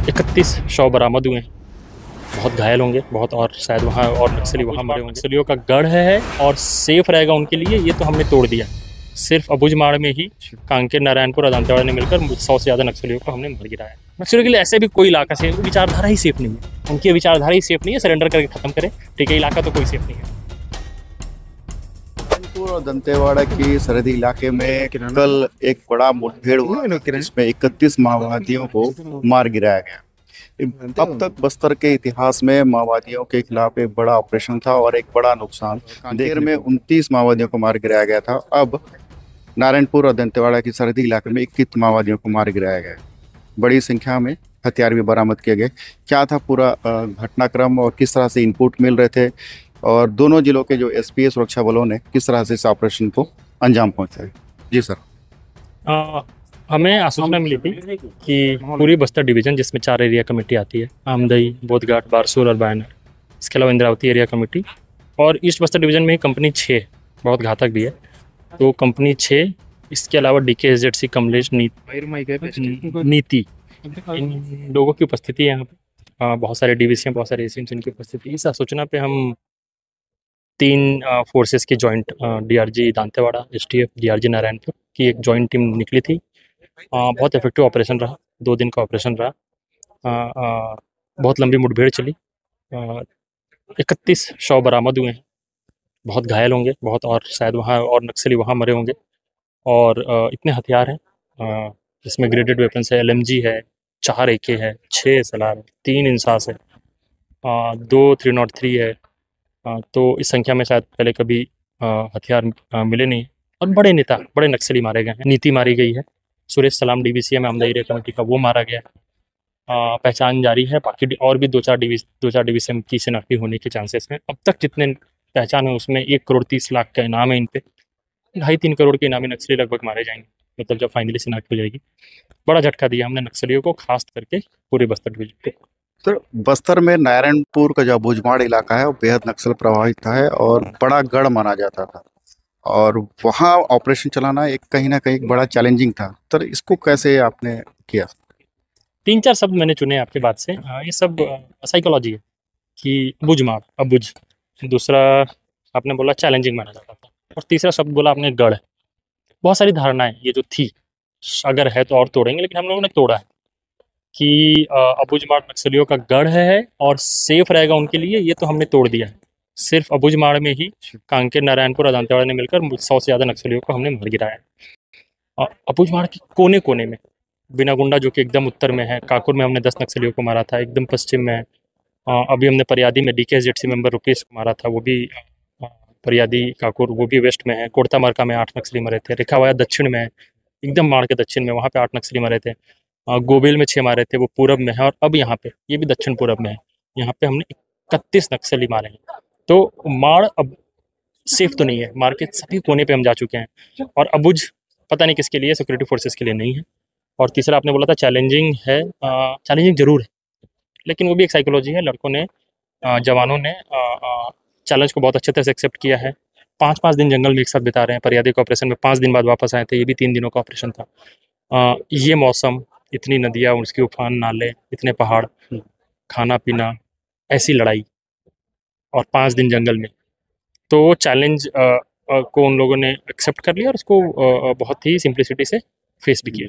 31 शव बरामद हुए हैं। बहुत घायल होंगे, बहुत, और शायद वहाँ और नक्सली वहाँ मरे होंगे। नक्सलियों का गढ़ है और सेफ रहेगा उनके लिए, ये तो हमने तोड़ दिया। सिर्फ अबुझमाड़ में ही कांकेर, नारायणपुर और दांतेवाड़ा ने मिलकर 100 से ज़्यादा नक्सलियों को हमने मार गिराया। नक्सलियों के लिए ऐसे भी कोई इलाका से विचारधारा ही सेफ नहीं है, उनकी विचारधारा ही सेफ नहीं है। सरेंडर करके खत्म करें, ठीक है, इलाका तो कोई सेफ नहीं है। और दंतेवाड़ा की सरहदी इलाके में कल एक बड़ा मुठभेड़ हुआ जिसमें 31 माओवादियों को मार गिराया गया। अब तक बस्तर के इतिहास में माओवादियों के खिलाफ एक बड़ा ऑपरेशन था और एक बड़ा नुकसान। कांकेर में 29 माओवादियों को मार गिराया गया था। अब नारायणपुर और दंतेवाड़ा की सरहदी इलाके में 21 माओवादियों को मार गिराया गया। बड़ी संख्या में हथियार भी बरामद किए गए। क्या था पूरा घटनाक्रम और किस तरह से इनपुट मिल रहे थे, और दोनों जिलों के जो एसपीए सुरक्षा बलों ने किस तरह से इस ऑपरेशन को अंजाम पहुंचाया? जी सर। हमें आसूचना मिली थी कि पूरी बस्तर डिवीजन, जिसमें 4 एरिया कमेटी आती है, आमदई, बोधघाट, बारसूर और बायनर, इसके अलावा इंद्रावती एरिया कमेटी, और ईस्ट बस्तर डिवीजन में ही कंपनी 6 बहुत घातक भी है, तो कंपनी 6, इसके अलावा DKSZC, कमलेश, नीति, इन लोगों की उपस्थिति है यहाँ पे। बहुत सारे DVC, बहुत सारे एसीएम्स इनकी उपस्थिति। इस सूचना पे हम 3 फोर्सेस की joint, DRG Dantewada, STF, DRG Narayanpur की एक जॉइंट टीम निकली थी। बहुत इफेक्टिव ऑपरेशन रहा, 2 दिन का ऑपरेशन रहा। बहुत लंबी मुठभेड़ चली। 31 शव बरामद हुए हैं। बहुत घायल होंगे, बहुत, और शायद वहाँ और नक्सली वहाँ मरे होंगे। और इतने हथियार हैं, जिसमें ग्रेडेड वेपन्स है, LMG है, 4 AK है, 6 SLR है, 3 इंसास है, 2 303 है। तो इस संख्या में शायद पहले कभी हथियार मिले नहीं। और बड़े नेता, बड़े नक्सली मारे गए हैं। नीति मारी गई है, सुरेश सलाम DVC में आमदई एरिया कमेटी का, वो मारा गया। पहचान जारी है, बाकी और भी 2-4 DVC की शिनाख्ती होने के चांसेस हैं। अब तक जितने पहचान है उसमें 1 करोड़ 30 लाख का इनाम है इन पे। 2.5-3 करोड़ के इनामी नक्सली लगभग मारे जाएंगे, मतलब जब फाइनली शिनाख्त हो जाएगी। बड़ा झटका दिया हमने नक्सलियों को, खास करके पूरे बस्तर डिवीजन को। सर, बस्तर में नारायणपुर का जो अबुझमाड़ इलाका है वो बेहद नक्सल प्रभावित है और बड़ा गढ़ माना जाता था, और वहाँ ऑपरेशन चलाना एक कहीं ना कहीं बड़ा चैलेंजिंग था। तो इसको कैसे आपने किया? 3-4 शब्द मैंने चुने आपके बात से। ये सब साइकोलॉजी है कि बुझमाड़, अबुझ, दूसरा आपने बोला चैलेंजिंग माना जाता था, और तीसरा शब्द बोला आपने गढ़। बहुत सारी धारणाएं ये जो थी, अगर है तो और तोड़ेंगे, लेकिन हम लोगों ने तोड़ा है कि अबुझमाड़ नक्सलियों का गढ़ है और सेफ रहेगा उनके लिए, ये तो हमने तोड़ दिया है। सिर्फ अबुझमाड़ में ही कांकेर, नारायणपुर और दांतेवाड़ा ने मिलकर 100 से ज़्यादा नक्सलियों को हमने मार गिराया है। अबुझमाड़ के कोने कोने में बिनागुंडा, जो कि एकदम उत्तर में है, काकुर में हमने 10 नक्सलियों को मारा था, एकदम पश्चिम में है। अभी हमने परियादी में DKSZC मेंबर रुपेश को मारा था, वो भी परियादी काकुर, वो भी वेस्ट में है। कोड़ता मार्का में 8 नक्सली मरे थे। रेखावाया दक्षिण में है, एकदम माड़ के दक्षिण में, वहाँ पे 8 नक्सली मरे थे। गोबेल में 6 मारे थे, वो पूरब में है। और अब यहाँ पे, ये भी दक्षिण पूरब में है, यहाँ पे हमने 31 नक्सली मारे हैं। तो माड़ अब सेफ तो नहीं है, मार के सभी कोने पे हम जा चुके हैं। और अबुझ पता नहीं किसके लिए, सिक्योरिटी फोर्सेस के लिए नहीं है। और तीसरा आपने बोला था चैलेंजिंग है, चैलेंजिंग जरूर है, लेकिन वो भी एक साइकोलॉजी है। लड़कों ने, जवानों ने चैलेंज को बहुत अच्छे तरह से एक्सेप्ट किया है। 5-5 दिन जंगल में एक साथ बिता रहे हैं। परियादी के ऑपरेशन में 5 दिन बाद वापस आए थे, ये भी 3 दिनों का ऑपरेशन था। ये मौसम, इतनी नदियाँ, उसके उफान, नाले, इतने पहाड़, खाना पीना, ऐसी लड़ाई, और 5 दिन जंगल में, तो चैलेंज को उन लोगों ने एक्सेप्ट कर लिया और उसको बहुत ही सिंप्लिसिटी से फेस भी किया।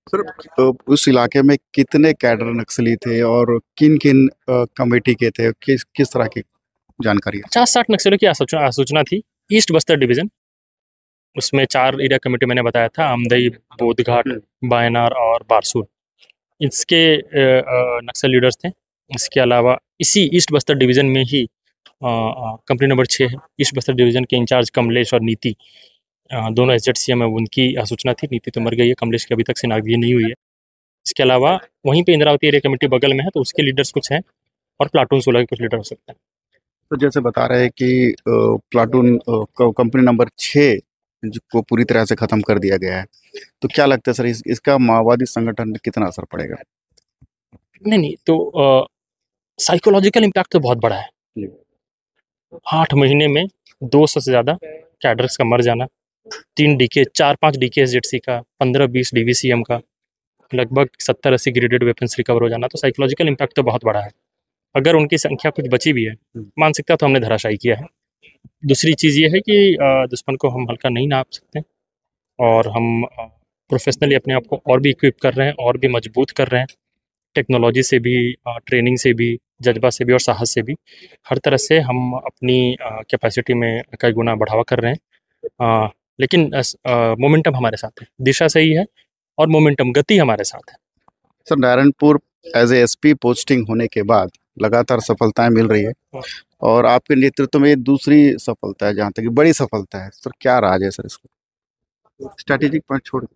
सर, तो उस इलाके में कितने कैडर नक्सली थे और किन किन कमेटी के थे, किस तरह की जानकारी? 50-60 नक्सलियों की आसूचना थी। ईस्ट बस्तर डिवीजन, उसमें 4 एरिया कमेटी मैंने बताया था, आमदई, बोधघाट, बायनार और बारसूर, इसके नक्सल लीडर्स थे। इसके अलावा इसी ईस्ट बस्तर डिवीजन में ही कंपनी नंबर 6 है, ईस्ट बस्तर डिवीजन के इंचार्ज कमलेश और नीति, दोनों SZCM है, उनकी आसूचना थी। नीति तो मर गई है, कमलेश की अभी तक शिनाख्ती नहीं हुई है। इसके अलावा वहीं पे इंद्रावती एरिया कमेटी बगल में है, तो उसके लीडर्स कुछ हैं, और प्लाटून 16 के कुछ लीडर हो सकते हैं। तो जैसे बता रहे हैं कि प्लाटून कंपनी नंबर 6 को पूरी तरह से खत्म कर दिया गया है, तो क्या लगता है सर, इसका माओवादी संगठन में कितना असर पड़ेगा? नहीं, तो साइकोलॉजिकल इम्पैक्ट तो बहुत बड़ा है। 8 महीने में 200 से ज़्यादा कैडर्स का मर जाना, 4-5 DKSZC का, 15-20 DVCM का, लगभग 70-80 ग्रेडेड वेपन्स रिकवर हो जाना, तो साइकोलॉजिकल इम्पैक्ट तो बहुत बड़ा है। अगर उनकी संख्या कुछ बची भी है, मानसिकता तो हमने धराशायी किया है। दूसरी चीज़ ये है कि दुश्मन को हम हल्का नहीं नाप सकते, और हम प्रोफेशनली अपने आप को और भी इक्विप कर रहे हैं, और भी मजबूत कर रहे हैं, टेक्नोलॉजी से भी, ट्रेनिंग से भी, जज्बा से भी और साहस से भी। हर तरह से हम अपनी कैपेसिटी में कई गुना बढ़ावा कर रहे हैं। लेकिन मोमेंटम हमारे साथ है, दिशा सही है और मोमेंटम, गति हमारे साथ है। Sir, Narayanpur as a SP posting होने के बाद लगातार सफलताएं मिल रही है, और आपके नेतृत्व में ये दूसरी सफलता है, जहाँ तक कि बड़ी सफलता है। सर, क्या राज है सर इसको, स्ट्रैटेजिक पॉइंट छोड़ के?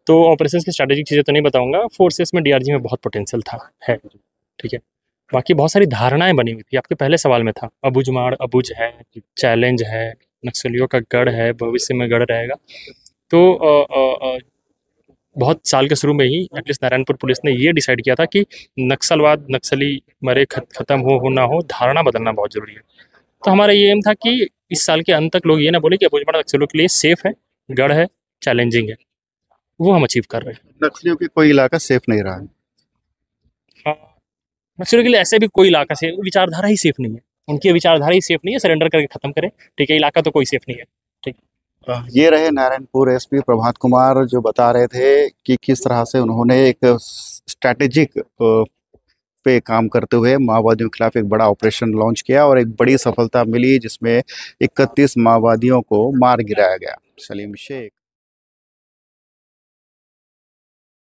तो ऑपरेशंस की स्ट्रैटेजिक चीज़ें तो नहीं बताऊंगा। फोर्सेस में डीआरजी में बहुत पोटेंशियल था, है, ठीक है। बाकी बहुत सारी धारणाएं बनी हुई थी, आपके पहले सवाल में था, अबुझमाड़ अबुझ है, चैलेंज है, नक्सलियों का गढ़ है, भविष्य में गढ़ रहेगा। तो बहुत साल के शुरू में ही एटलीस्ट नारायणपुर पुलिस ने ये डिसाइड किया था कि नक्सलवाद, नक्सली मरे खत्म हो ना हो, धारणा बदलना बहुत जरूरी है। तो हमारा ये एम था कि इस साल के अंत तक लोग ये ना बोले कि अबुझमाड़ नक्सलियों के लिए सेफ है, गढ़ है, चैलेंजिंग है। वो हम अचीव कर रहे हैं। नक्सलियों की कोई इलाका सेफ नहीं रहा है। हाँ, नक्सलियों के लिए ऐसे भी कोई इलाका से विचारधारा ही सेफ नहीं है, उनकी विचारधारा ही सेफ नहीं है, सरेंडर करके खत्म करें, ठीक है। इलाका तो कोई सेफ नहीं है, ठीक। ये रहे नारायणपुर एसपी प्रभात कुमार, जो बता रहे थे कि किस तरह से उन्होंने एक स्ट्रैटेजिक पे काम करते हुए माओवादियों के खिलाफ एक बड़ा ऑपरेशन लॉन्च किया और एक बड़ी सफलता मिली, जिसमें 31 माओवादियों को मार गिराया गया। सलीम शेख।